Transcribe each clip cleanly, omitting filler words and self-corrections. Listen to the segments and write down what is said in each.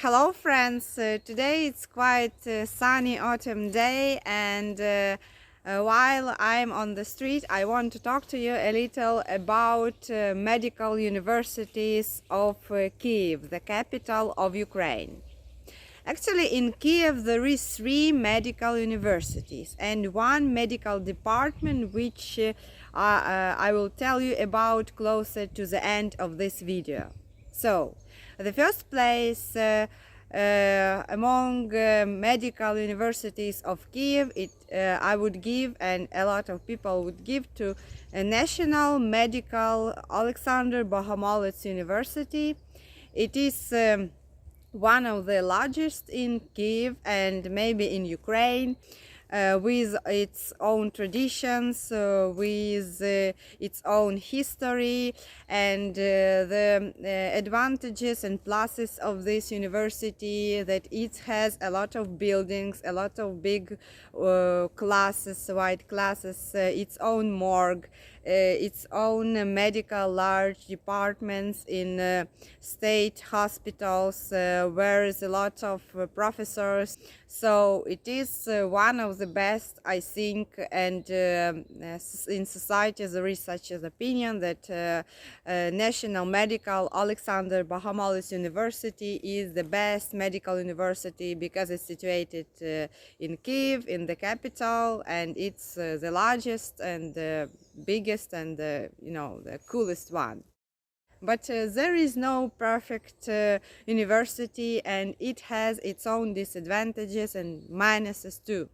Hello friends, today it's quite a sunny autumn day, and while I'm on the street I want to talk to you a little about medical universities of Kyiv, the capital of Ukraine. Actually, in Kyiv there is 3 medical universities and 1 medical department, which I will tell you about closer to the end of this video. So, the first place among medical universities of Kyiv, I would give, and a lot of people would give, to a National Medical Alexander Bogomolets University. It is one of the largest in Kyiv and maybe in Ukraine, with its own traditions, with its own history, and the advantages and pluses of this university, that it has a lot of buildings, a lot of big classes, wide classes, its own morgue, its own medical large departments in state hospitals, where is a lot of professors. So it is one of the best, I think, and in society there is such an opinion that National Medical Alexander Bogomolets University is the best medical university because it's situated in Kyiv, in the capital, and it's the largest and the biggest and the coolest one. But there is no perfect university, and it has its own disadvantages and minuses too.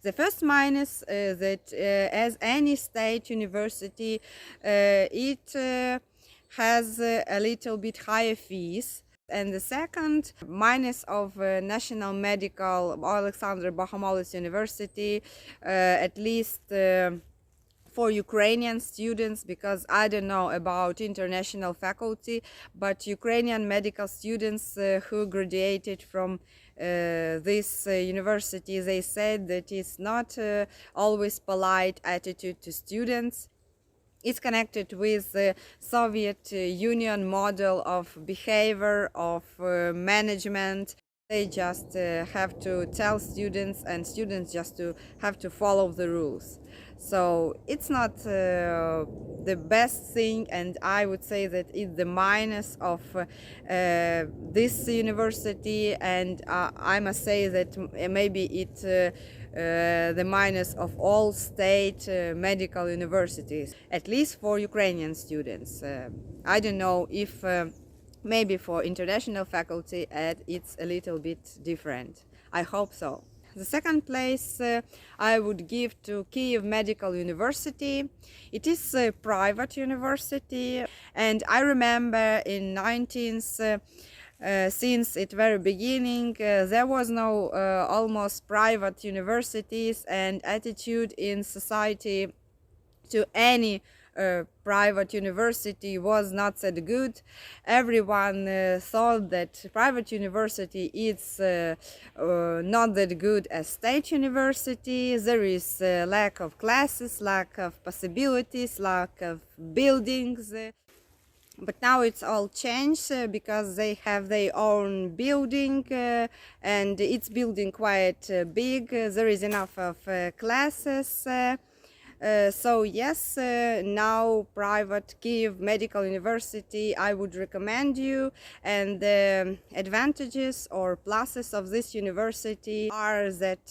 The first minus that as any state university, it has a little bit higher fees. And the second minus of National Medical Alexander Bogomolets University, at least for Ukrainian students, because I don't know about international faculty, but Ukrainian medical students who graduated from this university, they said that it's not always polite attitude to students. It's connected with the Soviet Union model of behavior, of management. They just have to tell students, and students just have to follow the rules. So it's not the best thing, and I would say that it's the minus of this university, and I must say that maybe it's the minus of all state medical universities, at least for Ukrainian students. I don't know if maybe for international faculty it's a little bit different. I hope so. The second place I would give to Kyiv Medical University. It is a private university, and I remember in 19th since its very beginning there was no almost private universities, and attitude in society to any private university was not that good. Everyone thought that private university is not that good as state university. There is lack of classes, lack of possibilities, lack of buildings. But now it's all changed because they have their own building, and it's building quite big. There is enough of classes. So yes, now private Kyiv Medical University I would recommend you, and the advantages or pluses of this university are that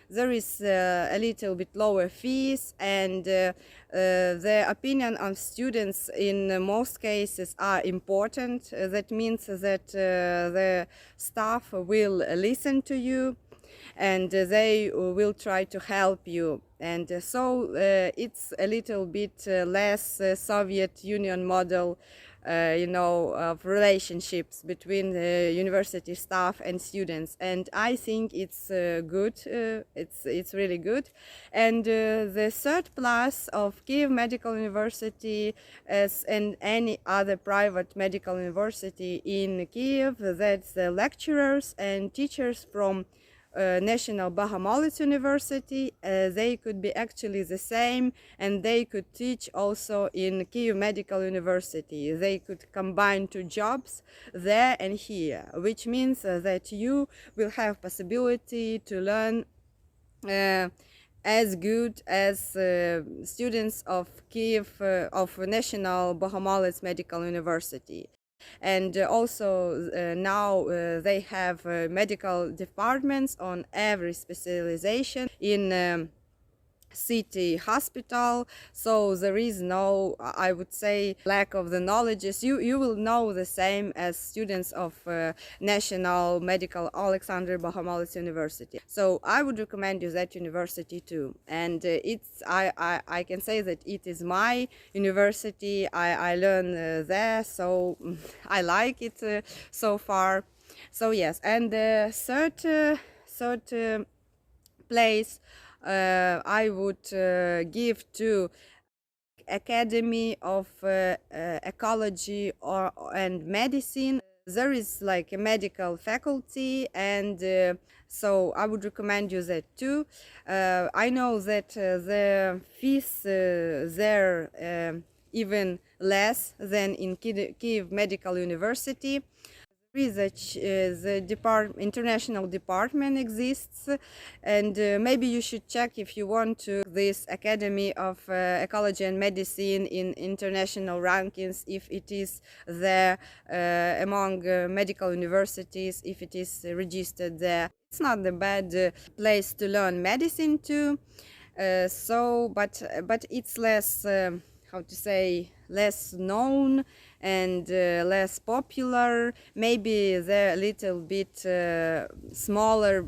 there is a little bit lower fees, and the opinion of students in most cases are important. That means that the staff will listen to you, and they will try to help you. And so it's a little bit less Soviet Union model, of relationships between the university staff and students. And I think it's good. It's really good. And the third plus of Kyiv Medical University, as in any other private medical university in Kyiv, that's the lecturers and teachers from National Bahamolets University. They could be actually the same, and they could teach also in KYIV Medical University. They could combine two jobs there and here, which means that you will have possibility to learn as good as students of KYIV, of National Bahamolets Medical University. And also now they have medical departments on every specialization in city hospital, so there is no, I would say, lack of the knowledges. You will know the same as students of National Medical Alexander Bahamolets University. So I would recommend you that university too, and it's I can say that it is my university. I learn there, so I like it so far. So yes, and the third place I would give to Academy of Ecology and Medicine. There is like a medical faculty, and so I would recommend you that too. I know that the fees there even less than in KYIV Medical University. Research the international department exists, and maybe you should check if you want to this Academy of Ecology and Medicine in international rankings, if it is there among medical universities, if it is registered there. It's not a bad place to learn medicine too. But it's less how to say, less known and less popular. Maybe they're a little bit smaller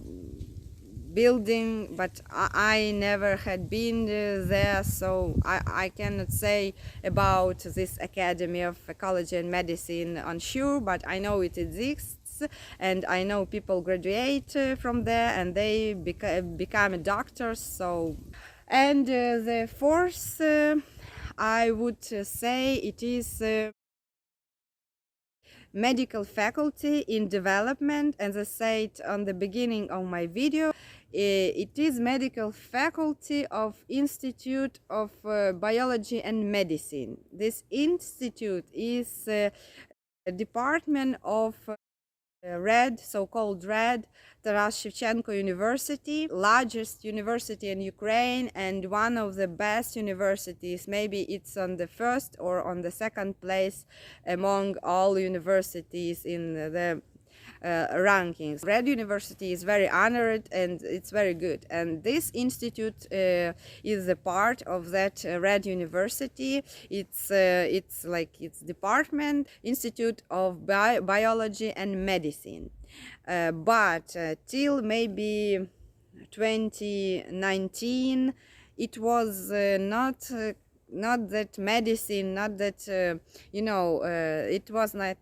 building, but I never had been there, so I cannot say about this Academy of Ecology and Medicine on sure, but I know it exists, and I know people graduate from there and they become doctors. So, and the fourth, I would say it is medical faculty in development. As I said on the beginning of my video, it is medical faculty of Institute of Biology and Medicine. This institute is a department of RED, so-called RED, Taras Shevchenko University, largest university in Ukraine and one of the best universities. Maybe it's on the first or on the second place among all universities in the rankings. RED University is very honored and it's very good. And this institute is a part of that RED University. It's like its department, Institute of Biology and Medicine. But till maybe 2019, it was not that medicine, not that it was not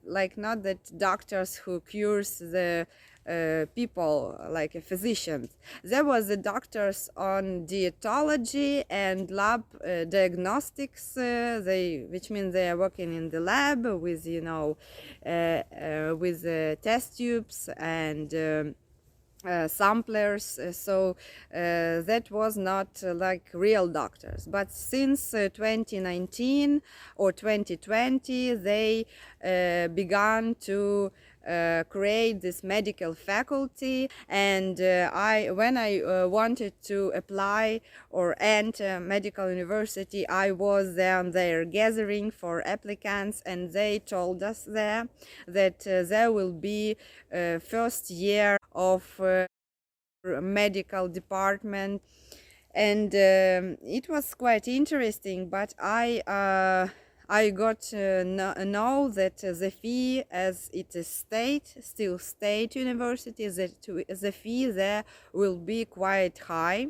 that doctors who cures the people, like a physician. There was the doctors on dietology and lab diagnostics, which means they are working in the lab with with test tubes and samplers, so that was not like real doctors. But since 2019 or 2020, they began to create this medical faculty, and when I wanted to apply or enter medical university, I was there gathering for applicants, and they told us there that there will be first year of medical department, and it was quite interesting. But I got to know that the fee, as it is still state university, that the fee there will be quite high.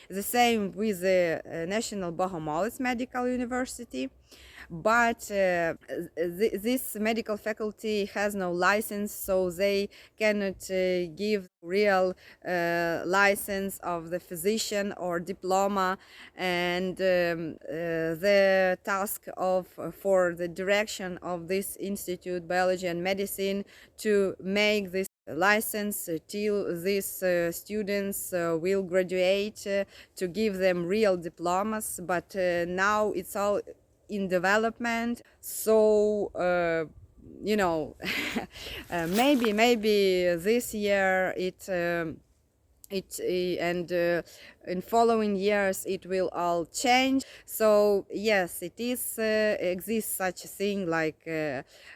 The same with the National Bahamolets Medical University. But this medical faculty has no license, so they cannot give real license of the physician or diploma, and the task for the direction of this institute, biology and medicine, to make this license till these students will graduate, to give them real diplomas. But now it's all in development, so maybe this year and in following years it will all change. So yes, it is exists such a thing like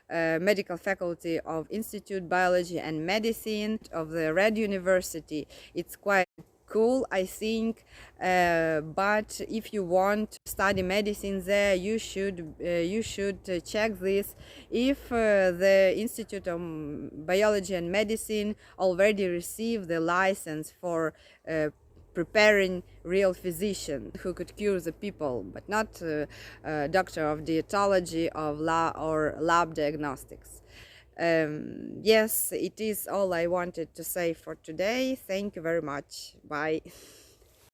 medical faculty of Institute Biology and Medicine of the Red University. It's quite cool, I think, but if you want to study medicine there, you should check this if the Institute of Biology and Medicine already received the license for preparing real physician who could cure the people, but not doctor of dietology of or lab diagnostics. Yes, it is all I wanted to say for today. Thank you very much. Bye.